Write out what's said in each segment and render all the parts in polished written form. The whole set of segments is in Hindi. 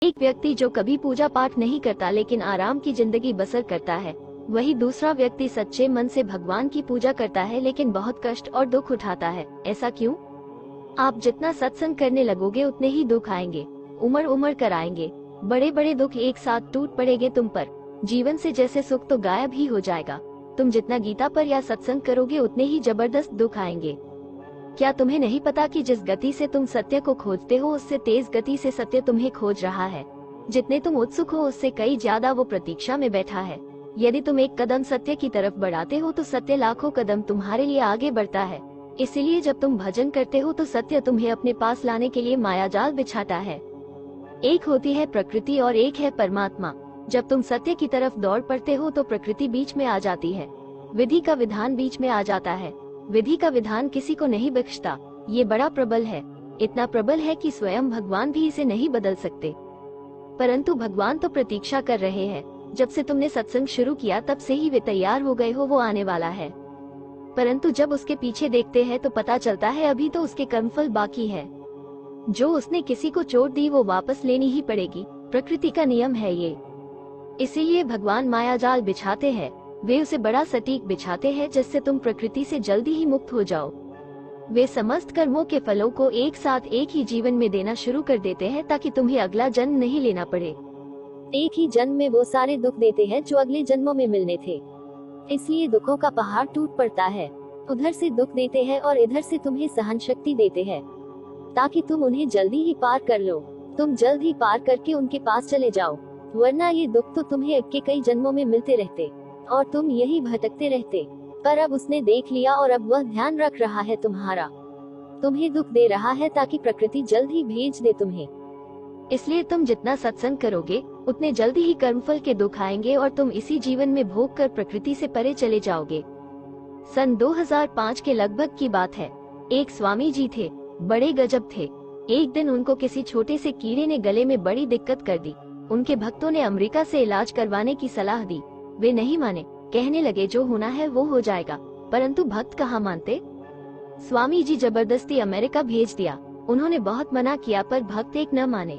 एक व्यक्ति जो कभी पूजा पाठ नहीं करता लेकिन आराम की जिंदगी बसर करता है, वही दूसरा व्यक्ति सच्चे मन से भगवान की पूजा करता है लेकिन बहुत कष्ट और दुख उठाता है। ऐसा क्यों? आप जितना सत्संग करने लगोगे उतने ही दुख आएंगे, उमड़ उमड़ कर आएंगे। बड़े बड़े दुख एक साथ टूट पड़ेंगे तुम पर। जीवन से जैसे सुख तो गायब ही हो जाएगा। तुम जितना गीता पर या सत्संग करोगे उतने ही जबरदस्त दुख आएंगे। क्या तुम्हें नहीं पता कि जिस गति से तुम सत्य को खोजते हो उससे तेज गति से सत्य तुम्हें खोज रहा है। जितने तुम उत्सुक हो उससे कई ज्यादा वो प्रतीक्षा में बैठा है। यदि तुम एक कदम सत्य की तरफ बढ़ाते हो तो सत्य लाखों कदम तुम्हारे लिए आगे बढ़ता है। इसीलिए जब तुम भजन करते हो तो सत्य तुम्हें अपने पास लाने के लिए मायाजाल बिछाता है। एक होती है प्रकृति और एक है परमात्मा। जब तुम सत्य की तरफ दौड़ पड़ते हो तो प्रकृति बीच में आ जाती है, विधि का विधान बीच में आ जाता है। विधि का विधान किसी को नहीं बख्शता। ये बड़ा प्रबल है, इतना प्रबल है कि स्वयं भगवान भी इसे नहीं बदल सकते। परंतु भगवान तो प्रतीक्षा कर रहे हैं। जब से तुमने सत्संग शुरू किया तब से ही वे तैयार हो गए हो, वो आने वाला है। परंतु जब उसके पीछे देखते हैं तो पता चलता है अभी तो उसके कर्मफल बाकी है। जो उसने किसी को चोट दी वो वापस लेनी ही पड़ेगी। प्रकृति का नियम है ये। इसीलिए भगवान मायाजाल बिछाते हैं। वे उसे बड़ा सटीक बिछाते हैं जिससे तुम प्रकृति से जल्दी ही मुक्त हो जाओ। वे समस्त कर्मों के फलों को एक साथ एक ही जीवन में देना शुरू कर देते हैं ताकि तुम्हें अगला जन्म नहीं लेना पड़े। एक ही जन्म में वो सारे दुख देते हैं जो अगले जन्मों में मिलने थे। इसलिए दुखों का पहाड़ टूट पड़ता है। उधर से दुख देते हैं और इधर से तुम्हें सहन शक्ति देते हैं ताकि तुम उन्हें जल्दी ही पार कर लो। तुम जल्द ही पार करके उनके पास चले जाओ, वरना ये दुख तो तुम्हें अब के कई जन्मों में मिलते रहते और तुम यही भटकते रहते। पर अब उसने देख लिया और अब वह ध्यान रख रहा है तुम्हारा। तुम्हें दुख दे रहा है ताकि प्रकृति जल्द ही भेज दे तुम्हें। इसलिए तुम जितना सत्संग करोगे उतने जल्दी ही कर्मफल के दुख आएंगे और तुम इसी जीवन में भोग कर प्रकृति से परे चले जाओगे। सन 2005 के लगभग की बात है। एक स्वामी जी थे, बड़े गजब थे। एक दिन उनको किसी छोटे से कीड़े ने गले में बड़ी दिक्कत कर दी। उनके भक्तों ने अमेरिका से इलाज करवाने की सलाह दी। वे नहीं माने, कहने लगे जो होना है वो हो जाएगा। परंतु भक्त कहाँ मानते। स्वामी जी जबरदस्ती अमेरिका भेज दिया। उन्होंने बहुत मना किया पर भक्त एक न माने।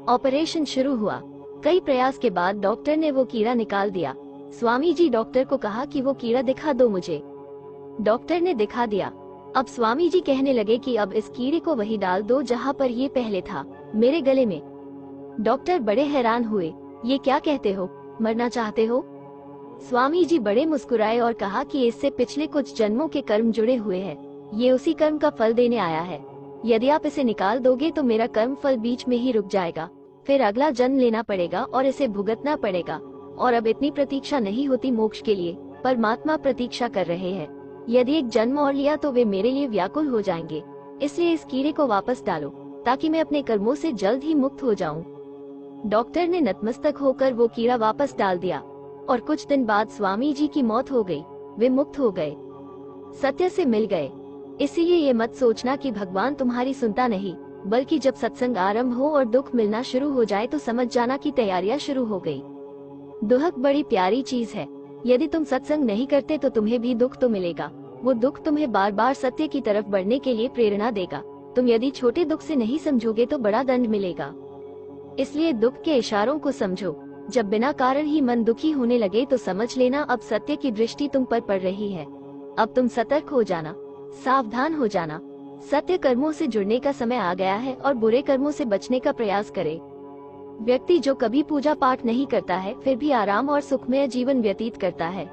ऑपरेशन शुरू हुआ। कई प्रयास के बाद डॉक्टर ने वो कीड़ा निकाल दिया। स्वामी जी डॉक्टर को कहा कि वो कीड़ा दिखा दो मुझे। डॉक्टर ने दिखा दिया। अब स्वामी जी कहने लगे कि अब इस कीड़े को वही डाल दो जहाँ पर ये पहले था, मेरे गले में। डॉक्टर बड़े हैरान हुए, ये क्या कहते हो, मरना चाहते हो? स्वामी जी बड़े मुस्कुराए और कहा कि इससे पिछले कुछ जन्मों के कर्म जुड़े हुए हैं। ये उसी कर्म का फल देने आया है। यदि आप इसे निकाल दोगे तो मेरा कर्म फल बीच में ही रुक जाएगा, फिर अगला जन्म लेना पड़ेगा और इसे भुगतना पड़ेगा। और अब इतनी प्रतीक्षा नहीं होती मोक्ष के लिए। परमात्मा प्रतीक्षा कर रहे हैं। यदि एक जन्म और लिया तो वे मेरे लिए व्याकुल हो जाएंगे। इसलिए इस कीड़े को वापस डालो ताकि मैं अपने कर्मों से जल्द ही मुक्त हो जाऊं। डॉक्टर ने नतमस्तक होकर वो कीड़ा वापस डाल दिया और कुछ दिन बाद स्वामी जी की मौत हो गई। वे मुक्त हो गए, सत्य से मिल गए। इसीलिए ये मत सोचना कि भगवान तुम्हारी सुनता नहीं, बल्कि जब सत्संग आरंभ हो और दुख मिलना शुरू हो जाए तो समझ जाना कि तैयारियां शुरू हो गई। दुख बड़ी प्यारी चीज है। यदि तुम सत्संग नहीं करते तो तुम्हें भी दुख तो मिलेगा। वो दुख तुम्हें बार बार सत्य की तरफ बढ़ने के लिए प्रेरणा देगा। तुम यदि छोटे दुख से नहीं समझोगे तो बड़ा दंड मिलेगा। इसलिए दुख के इशारों को समझो। जब बिना कारण ही मन दुखी होने लगे तो समझ लेना अब सत्य की दृष्टि तुम पर पड़ रही है। अब तुम सतर्क हो जाना, सावधान हो जाना। सत्य कर्मों से जुड़ने का समय आ गया है और बुरे कर्मों से बचने का प्रयास करे। व्यक्ति जो कभी पूजा पाठ नहीं करता है फिर भी आराम और सुखमय जीवन व्यतीत करता है।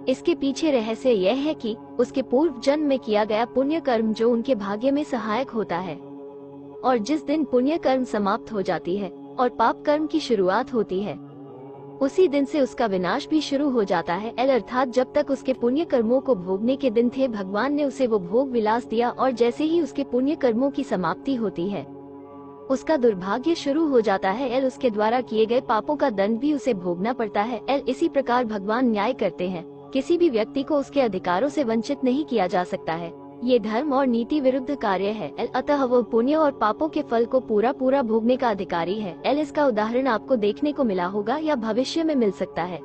इसके पीछे रहस्य यह है कि उसके पूर्व जन्म में किया गया पुण्य कर्म जो उनके भाग्य में सहायक होता है। और जिस दिन पुण्य कर्म समाप्त हो जाती है और पाप कर्म की शुरुआत होती है, उसी दिन से उसका विनाश भी शुरू हो जाता है। अर्थात जब तक उसके पुण्य कर्मों को भोगने के दिन थे भगवान ने उसे वो भोग विलास दिया और जैसे ही उसके पुण्य कर्मों की समाप्ति होती है उसका दुर्भाग्य शुरू हो जाता है। उसके द्वारा किए गए पापों का दंड भी उसे भोगना पड़ता है। इसी प्रकार भगवान न्याय करते हैं। किसी भी व्यक्ति को उसके अधिकारों से वंचित नहीं किया जा सकता है। ये धर्म और नीति विरुद्ध कार्य है। अतः वो पुण्य और पापों के फल को पूरा पूरा भोगने का अधिकारी है। इसका उदाहरण आपको देखने को मिला होगा या भविष्य में मिल सकता है।